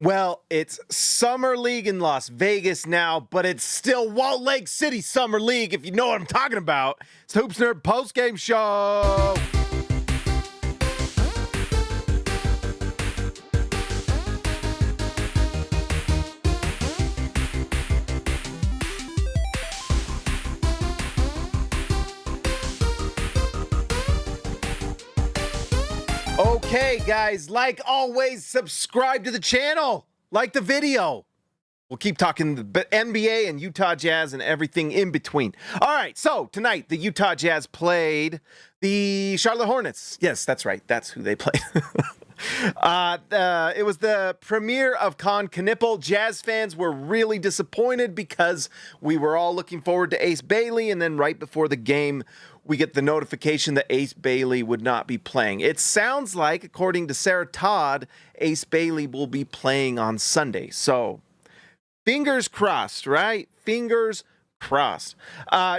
Well, it's Summer League in Las Vegas now, but it's still Walt Lake City Summer League, if you know what I'm talking about. It's the Hoops Nerd Postgame Show. Okay, guys, like always, subscribe to the channel, like the video. We'll keep talking the NBA and Utah Jazz and everything in between. All right, so tonight the Utah Jazz played the Charlotte Hornets. Yes, that's right. That's who they played. It was the premiere of Con Knipple. Jazz fans were really disappointed because we were all looking forward to Ace Bailey, and then right before the game, we get the notification that Ace Bailey would not be playing. It sounds like, according to Sarah Todd, Ace Bailey will be playing on Sunday. So, fingers crossed, right? Fingers crossed.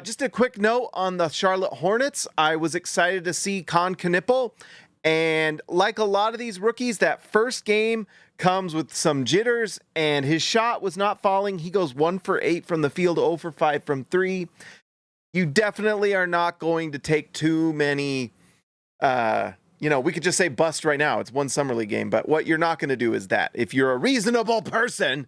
Just a quick note on the Charlotte Hornets. I was excited to see Con Knipple. And like a lot of these rookies, that first game comes with some jitters, and his shot was not falling. He goes 1 for 8 from the field, 0 for 5 from 3. You definitely are not going to take too many, we could just say bust right now. It's one summer league game, but what you're not going to do is that if you're a reasonable person.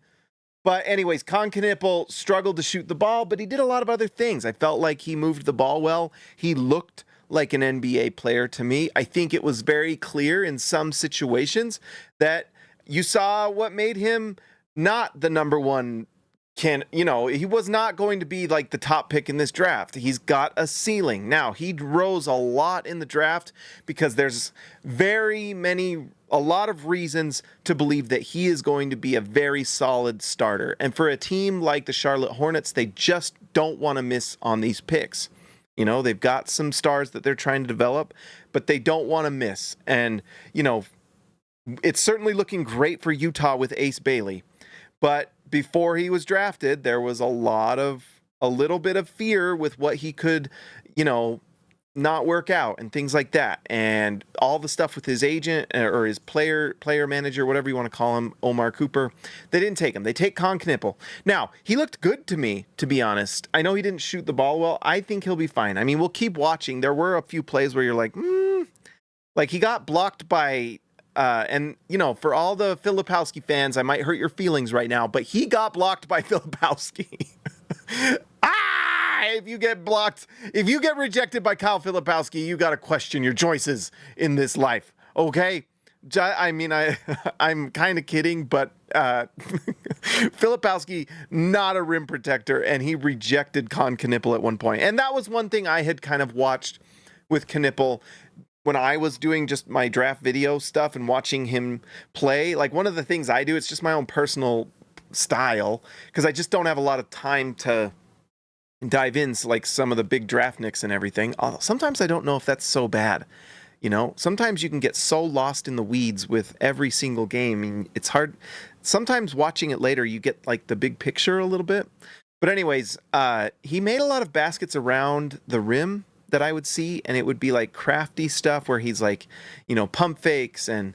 But anyways, Con Knipple struggled to shoot the ball, but he did a lot of other things. I felt like he moved the ball well. He looked like an NBA player to me. I think it was very clear in some situations that you saw what made him not the number one. He was not going to be like the top pick in this draft. He's got a ceiling. Now, he rose a lot in the draft because there's a lot of reasons to believe that he is going to be a very solid starter. And for a team like the Charlotte Hornets, they just don't want to miss on these picks. They've got some stars that they're trying to develop, but they don't want to miss. And, it's certainly looking great for Utah with Ace Bailey. But before he was drafted, there was a little bit of fear with what he could, not work out and things like that. And all the stuff with his agent or his player manager, whatever you want to call him, Omar Cooper, they didn't take him. They take Con Knipple. Now, he looked good to me, to be honest. I know he didn't shoot the ball well. I think he'll be fine. I mean, we'll keep watching. There were a few plays where you're like, like he got blocked by, for all the Filipowski fans, I might hurt your feelings right now, but he got blocked by Filipowski. If you get rejected by Kyle Filipowski, you got to question your choices in this life. Okay. I mean, I'm kind of kidding, but Filipowski, not a rim protector, and he rejected Con Knipple at one point. And that was one thing I had kind of watched with Knipple when I was doing just my draft video stuff and watching him play. Like, one of the things I do, it's just my own personal style, because I just don't have a lot of time to dive into like some of the big draft nicks and everything. Sometimes I don't know if that's so bad. Sometimes you can get so lost in the weeds with every single game. I mean, it's hard. Sometimes watching it later, you get like the big picture a little bit. But anyways, he made a lot of baskets around the rim that I would see, and it would be like crafty stuff where he's like, pump fakes and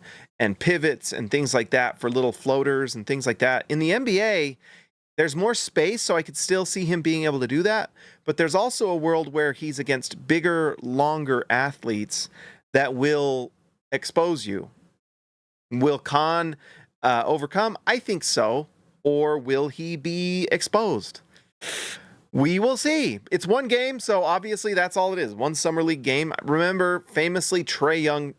pivots and things like that for little floaters and things like that. In the NBA, there's more space, so I could still see him being able to do that. But there's also a world where he's against bigger, longer athletes that will expose you. Will Con overcome? I think so. Or will he be exposed? We will see. It's one game, so obviously that's all it is. One summer league game. Remember, famously, Trae Young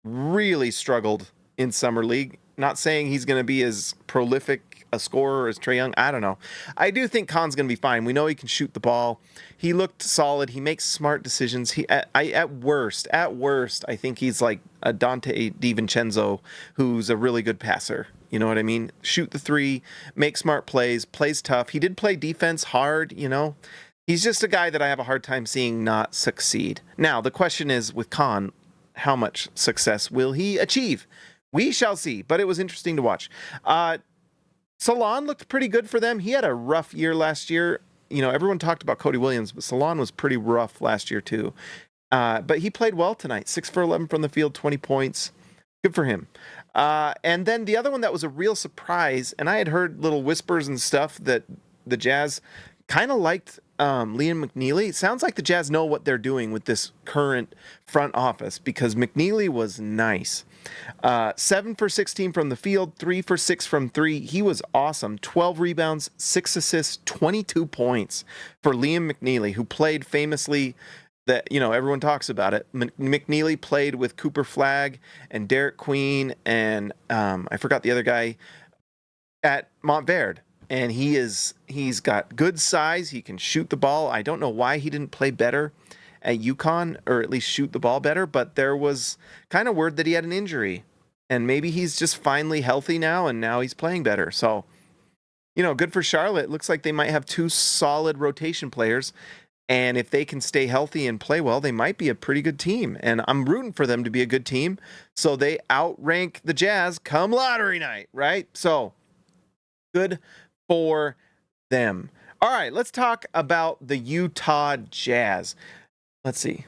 really struggled in summer league. Not saying he's going to be as prolific a scorer as Trae Young. I don't know. I do think Con's going to be fine. We know he can shoot the ball. He looked solid. He makes smart decisions. At worst, I think he's like a Dante DiVincenzo who's a really good passer. You know what I mean? Shoot the three, make smart plays, plays tough. He did play defense hard, He's just a guy that I have a hard time seeing not succeed. Now, the question is with Con, how much success will he achieve? We shall see, but it was interesting to watch. Salon looked pretty good for them. He had a rough year last year. Everyone talked about Cody Williams, but Salon was pretty rough last year too. But he played well tonight. 6 for 11 from the field, 20 points. Good for him. And then the other one that was a real surprise, and I had heard little whispers and stuff that the Jazz kind of liked Liam McNeely. It sounds like the Jazz know what they're doing with this current front office because McNeely was nice. 7 for 16 from the field, 3 for 6 from 3. He was awesome. 12 rebounds, 6 assists, 22 points for Liam McNeely, who played famously that, everyone talks about it. McNeely played with Cooper Flagg and Derek Queen and I forgot the other guy at Montverde. And he's got good size. He can shoot the ball. I don't know why he didn't play better at UConn, or at least shoot the ball better, but there was kind of word that he had an injury. And maybe he's just finally healthy now, and now he's playing better. So, good for Charlotte. Looks like they might have 2 solid rotation players. And if they can stay healthy and play well, they might be a pretty good team. And I'm rooting for them to be a good team so they outrank the Jazz come lottery night, right? So, good for them. All right, let's talk about the Utah Jazz. Let's see.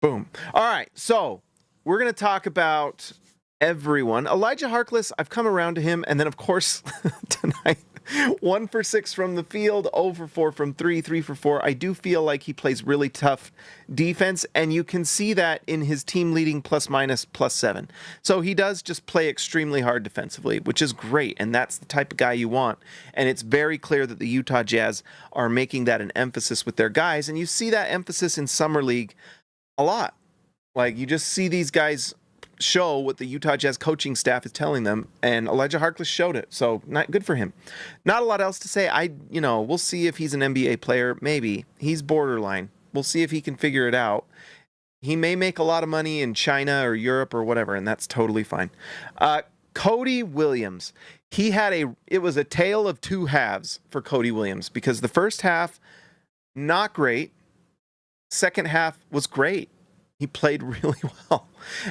Boom. All right, so we're going to talk about everyone. Elijah Harkless, I've come around to him. And then, of course, tonight, 1 for 6 from the field, 0 for 4 from 3, 3 for 4. I do feel like he plays really tough defense, and you can see that in his team leading +/-+7. So he does just play extremely hard defensively, which is great, and that's the type of guy you want. And it's very clear that the Utah Jazz are making that an emphasis with their guys, and you see that emphasis in Summer League a lot. Like, you just see these guys show what the Utah Jazz coaching staff is telling them, and Elijah Harkless showed it. So not good for him. Not a lot else to say. We'll see if he's an NBA player. Maybe he's borderline. We'll see if he can figure it out. He may make a lot of money in China or Europe or whatever, and that's totally fine. Cody Williams. It was a tale of 2 halves for Cody Williams, because the first half, not great. Second half was great. He played really well.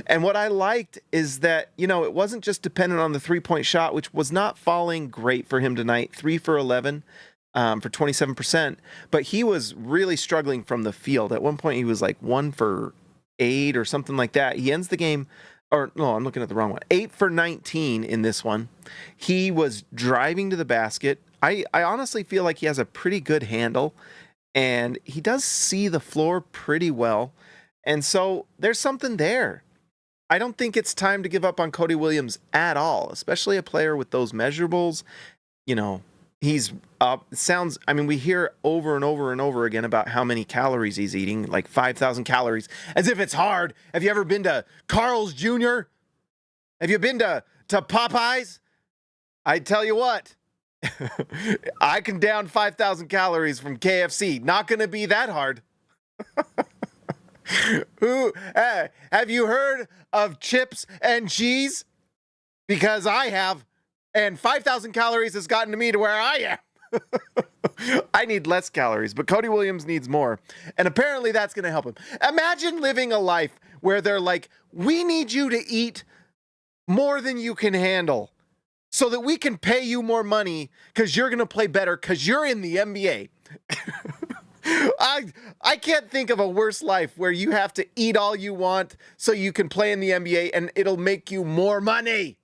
And what I liked is that, it wasn't just dependent on the 3-point shot, which was not falling great for him tonight. 3 for 11 for 27%. But he was really struggling from the field. At one point, he was like 1 for 8 or something like that. He ends the game, or no, I'm looking at the wrong one. 8 for 19 in this one. He was driving to the basket. I honestly feel like he has a pretty good handle, and he does see the floor pretty well. And so there's something there. I don't think it's time to give up on Cody Williams at all, especially a player with those measurables. He's we hear over and over and over again about how many calories he's eating, like 5,000 calories, as if it's hard. Have you ever been to Carl's Jr.? Have you been to Popeyes? I tell you what, I can down 5,000 calories from KFC. Not going to be that hard. Have you heard of chips and cheese? Because I have, and 5,000 calories has gotten to me to where I am. I need less calories, but Cody Williams needs more. And apparently that's going to help him. Imagine living a life where they're like, we need you to eat more than you can handle so that we can pay you more money because you're going to play better because you're in the NBA. I can't think of a worse life where you have to eat all you want so you can play in the NBA and it'll make you more money.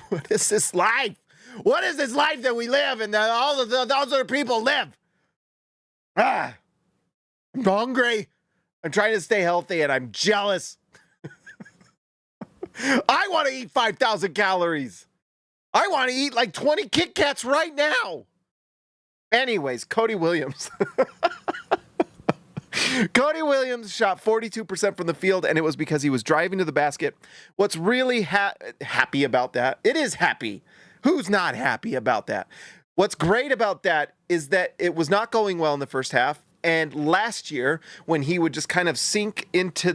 What is this life? What is this life that we live and that all of those other people live? I'm hungry. I'm trying to stay healthy and I'm jealous. I want to eat 5,000 calories. I want to eat like 20 Kit Kats right now. Anyways, Cody Williams. Cody Williams shot 42% from the field, and it was because he was driving to the basket. What's really happy about that? It is happy. Who's not happy about that? What's great about that is that it was not going well in the first half, and last year, when he would just kind of sink into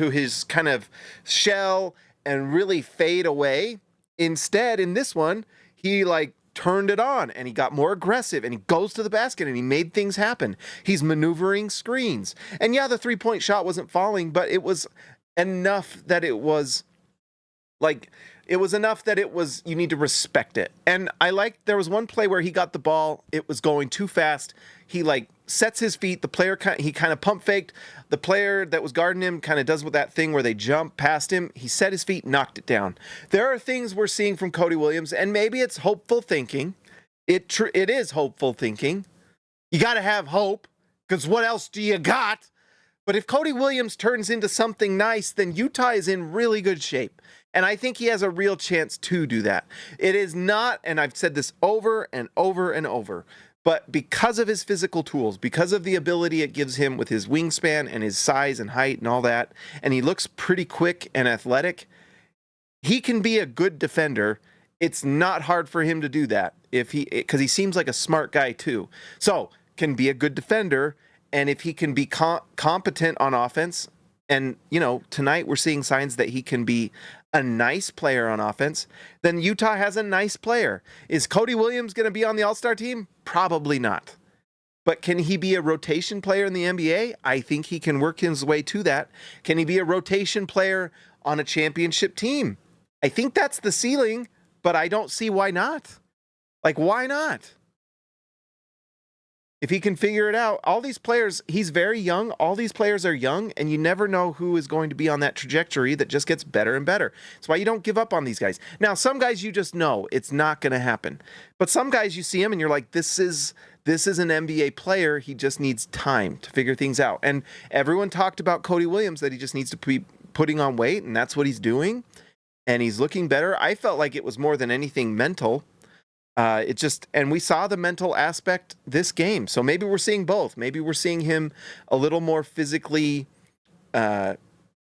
his kind of shell and really fade away, instead, in this one, he turned it on and he got more aggressive and he goes to the basket and he made things happen. He's maneuvering screens. And yeah, the 3-point shot wasn't falling, but it was enough that it was It was enough that you need to respect it. And there was one play where he got the ball. It was going too fast. He sets his feet. The player, he kind of pump faked. The player that was guarding him kind of does with that thing where they jump past him. He set his feet, knocked it down. There are things we're seeing from Cody Williams, and maybe it's hopeful thinking. It is hopeful thinking. You got to have hope, because what else do you got? But if Cody Williams turns into something nice, then Utah is in really good shape. And I think he has a real chance to do that. It is not, and I've said this over and over and over, but because of his physical tools, because of the ability it gives him with his wingspan and his size and height and all that, and he looks pretty quick and athletic, he can be a good defender. It's not hard for him to do that because he seems like a smart guy too. So can be a good defender, and if he can be competent on offense, and tonight we're seeing signs that he can be a nice player on offense, then Utah has a nice player. Is Cody Williams going to be on the All-Star team? Probably not. But can he be a rotation player in the NBA? I think he can work his way to that. Can he be a rotation player on a championship team? I think that's the ceiling, but I don't see why not. Why not? If he can figure it out, all these players, he's very young. All these players are young, and you never know who is going to be on that trajectory that just gets better and better. That's why you don't give up on these guys. Now, some guys you just know it's not going to happen. But some guys you see him and you're like, this is an NBA player. He just needs time to figure things out. And everyone talked about Cody Williams, that he just needs to be putting on weight, and that's what he's doing. And he's looking better. I felt like it was more than anything mental. And we saw the mental aspect this game. So maybe we're seeing both. Maybe we're seeing him a little more physically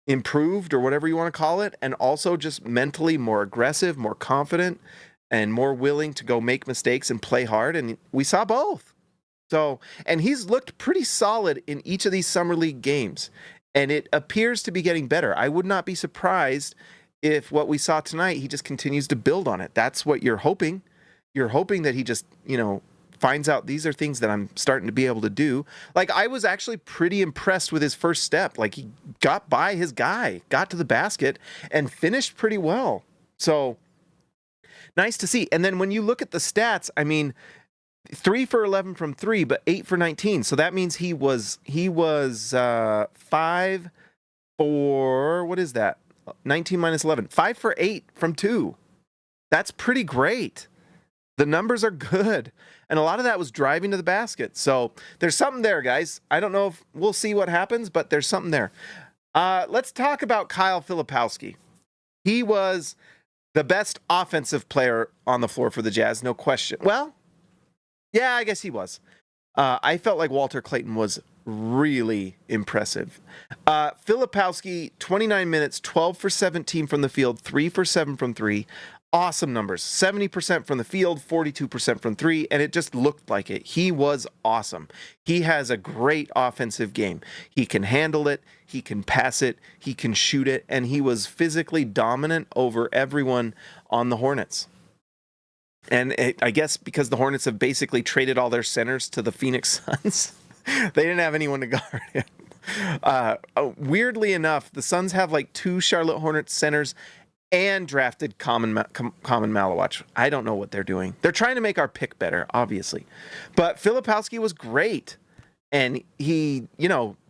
improved, or whatever you want to call it, and also just mentally more aggressive, more confident, and more willing to go make mistakes and play hard. And we saw both. So, and he's looked pretty solid in each of these summer league games, and it appears to be getting better. I would not be surprised if what we saw tonight, he just continues to build on it. That's what you're hoping. You're hoping that he just, finds out these are things that I'm starting to be able to do. I was actually pretty impressed with his first step. He got by his guy, got to the basket, and finished pretty well. So nice to see. And then when you look at the stats, 3 for 11 from 3, but 8 for 19. So that means he was 5 for, what is that? 19 minus 11. 5 for 8 from 2. That's pretty great. The numbers are good. And a lot of that was driving to the basket. So there's something there, guys. I don't know if we'll see what happens, but there's something there. Let's talk about Kyle Filipowski. He was the best offensive player on the floor for the Jazz, no question. Well, yeah, I guess he was. I felt like Walter Clayton was really impressive. Filipowski, 29 minutes, 12 for 17 from the field, 3 for 7 from 3. Awesome numbers. 70% from the field, 42% from 3, and it just looked like it. He was awesome. He has a great offensive game. He can handle it, he can pass it, he can shoot it, and he was physically dominant over everyone on the Hornets. And I guess because the Hornets have basically traded all their centers to the Phoenix Suns, they didn't have anyone to guard him. Weirdly enough, the Suns have 2 Charlotte Hornets centers and drafted Common Malawach. I don't know what they're doing. They're trying to make our pick better, obviously. But Filipowski was great. And he,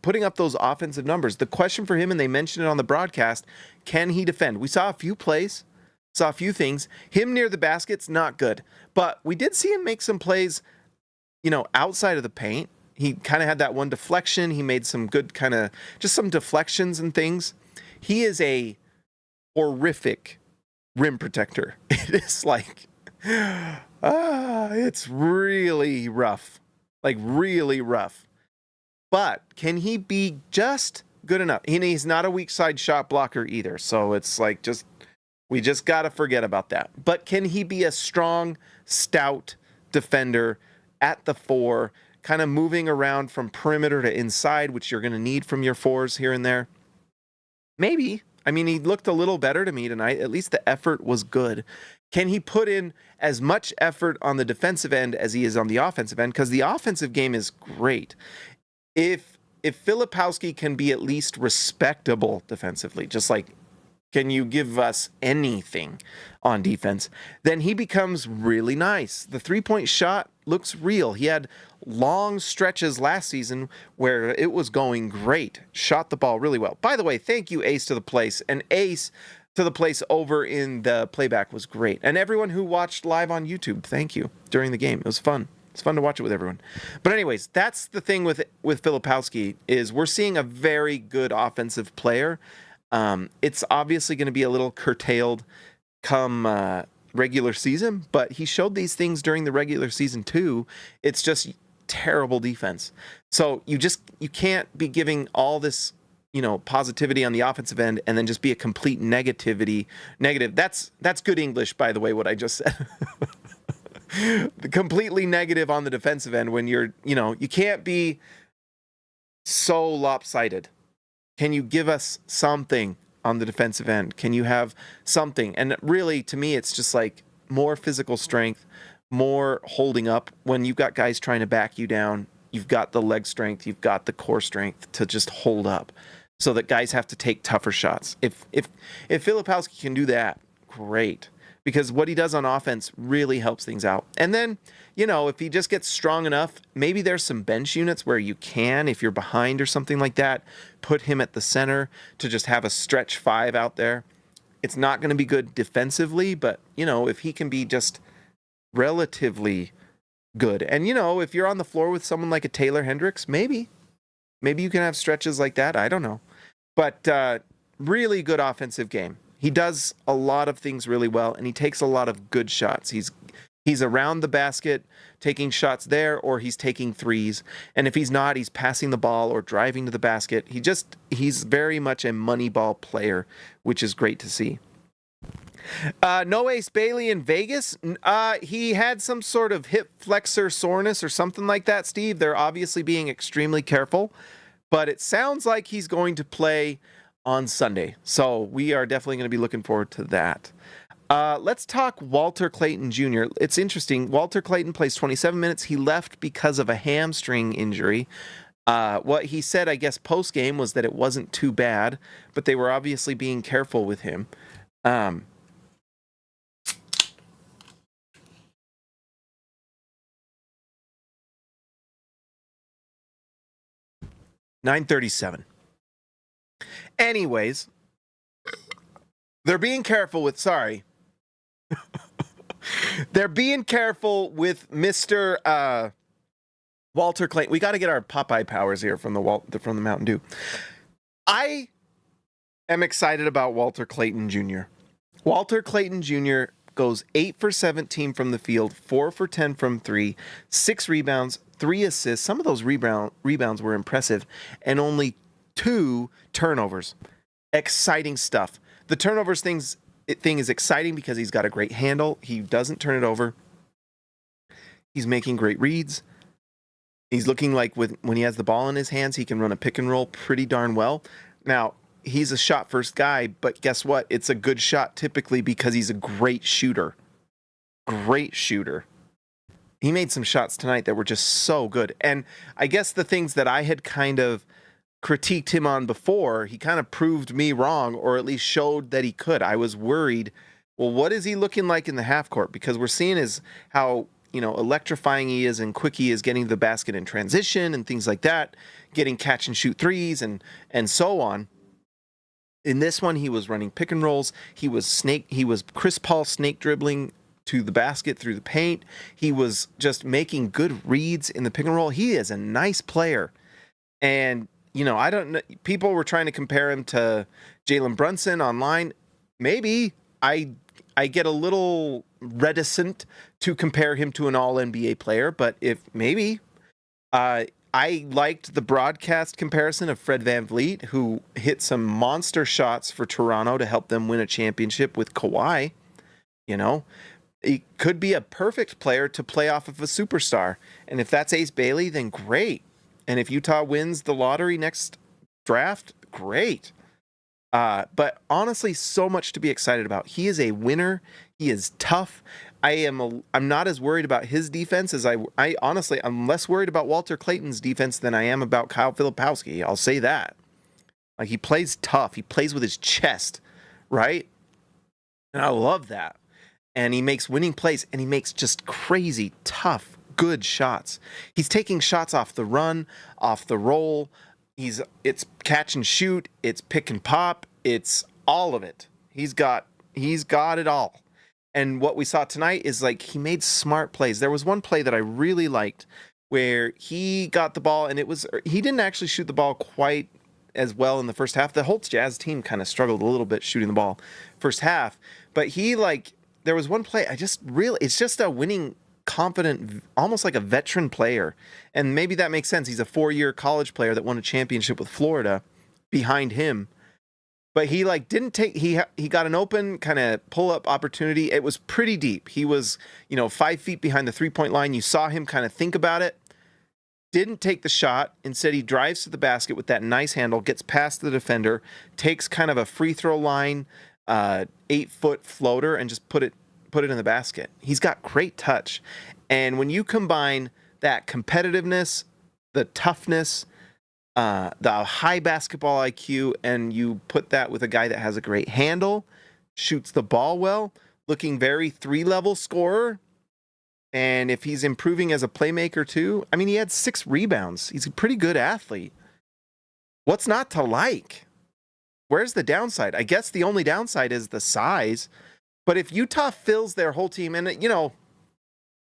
putting up those offensive numbers. The question for him, and they mentioned it on the broadcast, can he defend? We saw a few plays, saw a few things. Him near the basket's not good. But we did see him make some plays, outside of the paint. He kind of had that one deflection. He made some good just some deflections and things. He is a horrific rim protector. It is it's really rough. Really rough. But can he be just good enough? He's not a weak side shot blocker either. So it's we just got to forget about that. But can he be a strong, stout defender at the 4, kind of moving around from perimeter to inside, which you're going to need from your 4s here and there? Maybe. He looked a little better to me tonight. At least the effort was good. Can he put in as much effort on the defensive end as he is on the offensive end? Because the offensive game is great. If Filipowski can be at least respectable defensively, just Can you give us anything on defense? Then he becomes really nice. The three-point shot looks real. He had long stretches last season where it was going great. Shot the ball really well. By the way, thank you, Ace to the Place. And Ace to the Place over in the playback was great. And everyone who watched live on YouTube, thank you during the game. It was fun. It's fun to watch it with everyone. But anyways, that's the thing with Filipowski is we're seeing a very good offensive player. It's obviously going to be a little curtailed come regular season, but he showed these things during the regular season too. It's just terrible defense. So you can't be giving all this, positivity on the offensive end and then just be a complete negative. That's good English, by the way, what I just said. Completely negative on the defensive end when you can't be so lopsided. Can you give us something on the defensive end? Can you have something? And really, to me, it's just like more physical strength, more holding up. When you've got guys trying to back you down, you've got the leg strength, you've got the core strength to just hold up so that guys have to take tougher shots. If Filipowski can do that, great. Because what he does on offense really helps things out. And then, if he just gets strong enough, maybe there's some bench units where you can, if you're behind or something like that, put him at the center to just have a stretch five out there. It's not going to be good defensively, but, if he can be just relatively good. And, if you're on the floor with someone like a Taylor Hendricks, maybe you can have stretches like that. I don't know. But really good offensive game. He does a lot of things really well, and he takes a lot of good shots. He's around the basket, taking shots there, or he's taking threes. And if he's not, he's passing the ball or driving to the basket. He's very much a money ball player, which is great to see. No Ace Bailey in Vegas. He had some sort of hip flexor soreness or something like that, Steve. They're obviously being extremely careful, but it sounds like he's going to play on Sunday. So we are definitely going to be looking forward to that. Let's talk Walter Clayton Jr. It's interesting. Walter Clayton plays 27 minutes. He left because of a hamstring injury. What he said, I guess, post-game was that it wasn't too bad, but they were obviously being careful with him. 9:37. Anyways, they're being careful with, they're being careful with Mr. Walter Clayton. We got to get our Popeye powers here from the Mountain Dew. I am excited about Walter Clayton Jr. Walter Clayton Jr. goes 8 for 17 from the field, 4 for 10 from 3, 6 rebounds, 3 assists. Some of those rebounds were impressive, and only 2 turnovers. Exciting stuff. The turnovers thing is exciting because he's got a great handle. He doesn't turn it over. He's making great reads. He's looking like when he has the ball in his hands, he can run a pick and roll pretty darn well. Now, he's a shot first guy, but guess what? It's a good shot typically because he's a great shooter. Great shooter. He made some shots tonight that were just so good. And I guess the things that I had kind of critiqued him on before, he kind of proved me wrong, or at least showed that he could. I was worried, well, what is he looking like in the half court? Because we're seeing is how, electrifying he is and quick he is getting to the basket in transition and things like that, getting catch and shoot threes and so on. In this one, he was running pick and rolls. He was Chris Paul snake dribbling to the basket through the paint. He was just making good reads in the pick and roll. He is a nice player. And I don't know. People were trying to compare him to Jalen Brunson online. Maybe I get a little reticent to compare him to an all-NBA player, but if maybe I liked the broadcast comparison of Fred VanVleet, who hit some monster shots for Toronto to help them win a championship with Kawhi. He could be a perfect player to play off of a superstar. And if that's Ace Bailey, then great. And if Utah wins the lottery next draft, great. But honestly, so much to be excited about. He is a winner. He is tough. I'm not as worried about his defense as I honestly, I'm less worried about Walter Clayton's defense than I am about Kyle Filipowski. I'll say that. Like, he plays tough. He plays with his chest, right? And I love that. And he makes winning plays, and he makes just crazy, tough, good shots. He's taking shots off the run, off the roll. It's catch and shoot, it's pick and pop, it's all of it. He's got it all. And what we saw tonight is like he made smart plays. There was one play that I really liked where he got the ball, and he didn't actually shoot the ball quite as well in the first half. The Holtz Jazz team kind of struggled a little bit shooting the ball first half, but there was one play it's just a winning, confident, almost like a veteran player. And maybe that makes sense. He's a 4-year college player that won a championship with Florida behind him. But he he got an open kind of pull-up opportunity. It was pretty deep. He was, 5 feet behind the three-point line. You saw him kind of think about it. Didn't take the shot. Instead, he drives to the basket with that nice handle, gets past the defender, takes kind of a free throw line, 8-foot floater, and just put it in the basket. He's got great touch. And when you combine that competitiveness, the toughness, the high basketball IQ, and you put that with a guy that has a great handle, shoots the ball well, looking very 3-level scorer, and if he's improving as a playmaker too, I mean, he had 6 rebounds. He's a pretty good athlete. What's not to like? Where's the downside? I guess the only downside is the size. But if Utah fills their whole team, and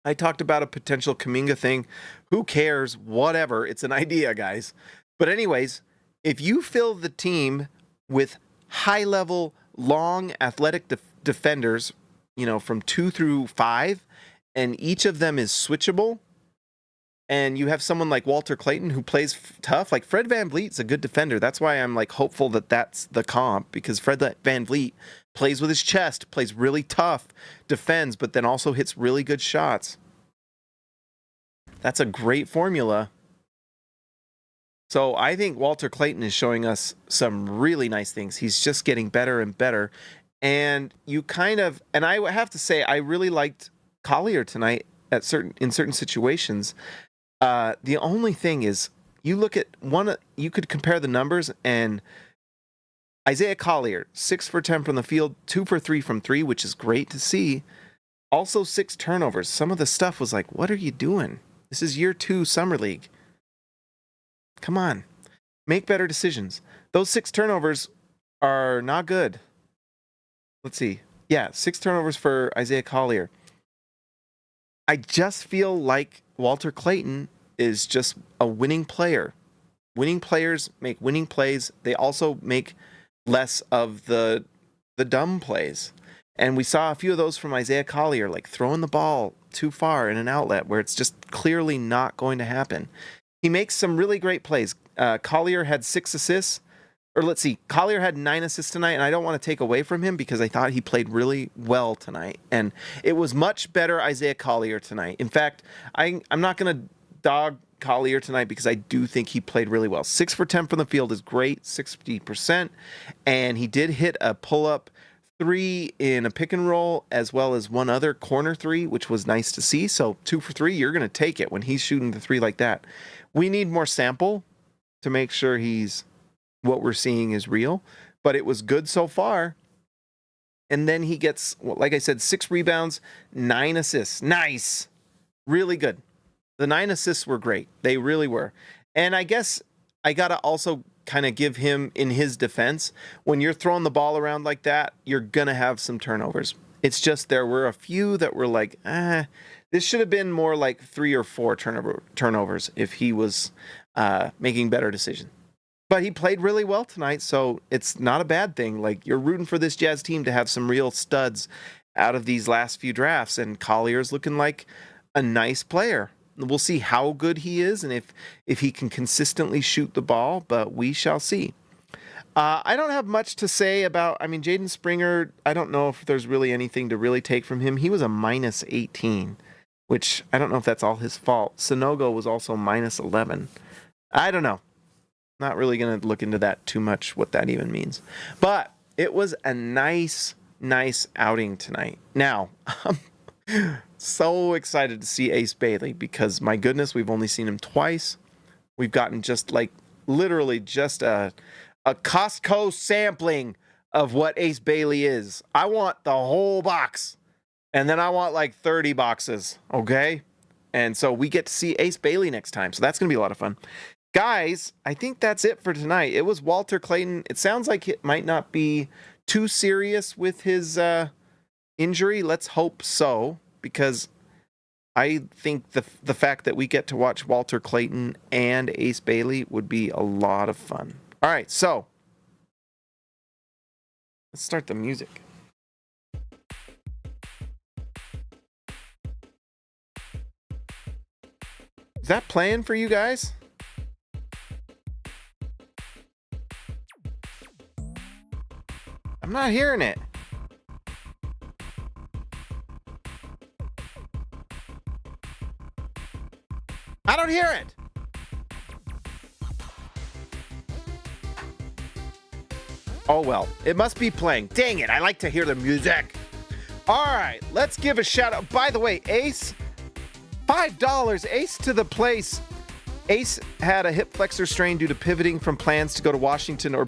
I talked about a potential Kuminga thing. Who cares? Whatever. It's an idea, guys. But anyways, if you fill the team with high-level, long, athletic defenders, from 2 through 5, and each of them is switchable, and you have someone like Walter Clayton who plays tough, like Fred VanVleet's a good defender. That's why I'm hopeful that that's the comp, because Fred VanVleet plays with his chest, plays really tough, defends, but then also hits really good shots. That's a great formula. So I think Walter Clayton is showing us some really nice things. He's just getting better and better. And and I have to say, I really liked Collier tonight in certain situations. The only thing is, you look at you could compare the numbers, and Isaiah Collier, 6 for 10 from the field, 2 for 3 from 3, which is great to see. Also 6 turnovers. Some of the stuff was like, what are you doing? This is year 2 summer league. Come on, make better decisions. Those 6 turnovers are not good. Let's see. Yeah, 6 turnovers for Isaiah Collier. I just feel like Walter Clayton is just a winning player. Winning players make winning plays. They also make less of the dumb plays. And we saw a few of those from Isaiah Collier, like throwing the ball too far in an outlet where it's just clearly not going to happen. He makes some really great plays. Collier had 6 assists. Or let's see, Collier had 9 assists tonight, and I don't want to take away from him because I thought he played really well tonight. And it was much better Isaiah Collier tonight. In fact, I'm not going to dog Collier tonight because I do think he played really well. 6 for 10 from the field is great, 60%. And he did hit a pull-up 3 in a pick and roll, as well as one other corner 3, which was nice to see. So 2 for 3, you're going to take it when he's shooting the 3 like that. We need more sample to make sure what we're seeing is real, but it was good so far. And then he gets, like I said, 6 rebounds, 9 assists. Nice. Really good. The 9 assists were great. They really were. And I guess I got to also kind of give him, in his defense, when you're throwing the ball around like that, you're going to have some turnovers. It's just there were a few that were like, this should have been more like 3 or 4 turnovers if he was making better decisions. But he played really well tonight, so it's not a bad thing. Like, you're rooting for this Jazz team to have some real studs out of these last few drafts, and Collier's looking like a nice player. We'll see how good he is and if he can consistently shoot the ball, but we shall see. I don't have much to say about, Jaden Springer, I don't know if there's really anything to really take from him. He was a minus 18, which I don't know if that's all his fault. Sonogo was also minus 11. I don't know. Not really going to look into that too much, what that even means. But it was a nice outing tonight. Now, I'm so excited to see Ace Bailey because, my goodness, we've only seen him twice. We've gotten just literally just a Costco sampling of what Ace Bailey is. I want the whole box. And then I want like 30 boxes, okay? And so we get to see Ace Bailey next time. So that's going to be a lot of fun. Guys, I think that's it for tonight. It was Walter Clayton. It sounds like it might not be too serious with his injury. Let's hope so, because I think the fact that we get to watch Walter Clayton and Ace Bailey would be a lot of fun. All right, so let's start the music. Is that playing for you guys? I'm not hearing it. I don't hear it. Oh, well, it must be playing. Dang it, I like to hear the music. All right, let's give a shout out. By the way, Ace, $5, Ace to the place. Ace had a hip flexor strain due to pivoting from plans to go to Washington or...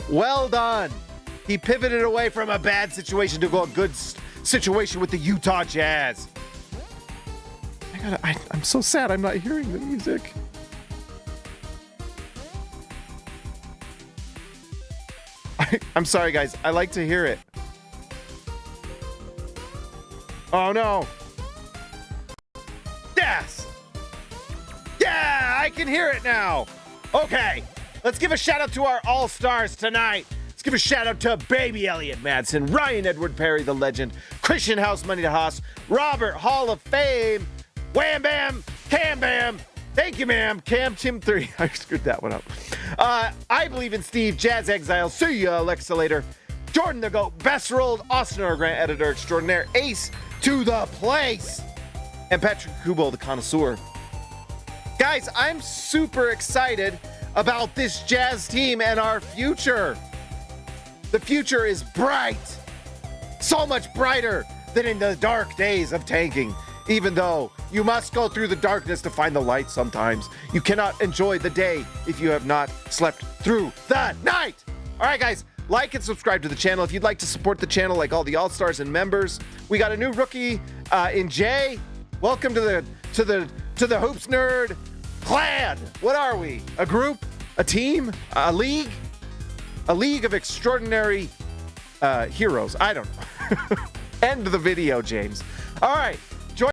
Well done. He pivoted away from a bad situation to go a good situation with the Utah Jazz. I'm so sad I'm not hearing the music. I'm sorry, guys. I like to hear it. Oh, no. Yes. Yeah, I can hear it now. Okay. Let's give a shout out to our all-stars tonight. Let's give a shout out to Baby Elliott Madsen, Ryan Edward Perry, the legend, Christian House Money to Haas, Robert Hall of Fame, Wham Bam, Cam Bam. Thank you, ma'am. Cam Tim 3. I screwed that one up. I Believe in Steve, Jazz Exile, See Ya, Alexa Later, Jordan the GOAT, Best Rolled, Austin our Grant Editor Extraordinaire, Ace to the Place, and Patrick Kubo, the Connoisseur. Guys, I'm super excited about this Jazz team and our future. The future is bright. So much brighter than in the dark days of tanking. Even though you must go through the darkness to find the light sometimes. You cannot enjoy the day if you have not slept through the night. All right, guys, like and subscribe to the channel. If you'd like to support the channel like all the All-Stars and members, we got a new rookie in Jay. Welcome to the Hoops Nerd Clan. What are we? A group? A team? A league? A league of extraordinary heroes. I don't know. End the video, James. All right.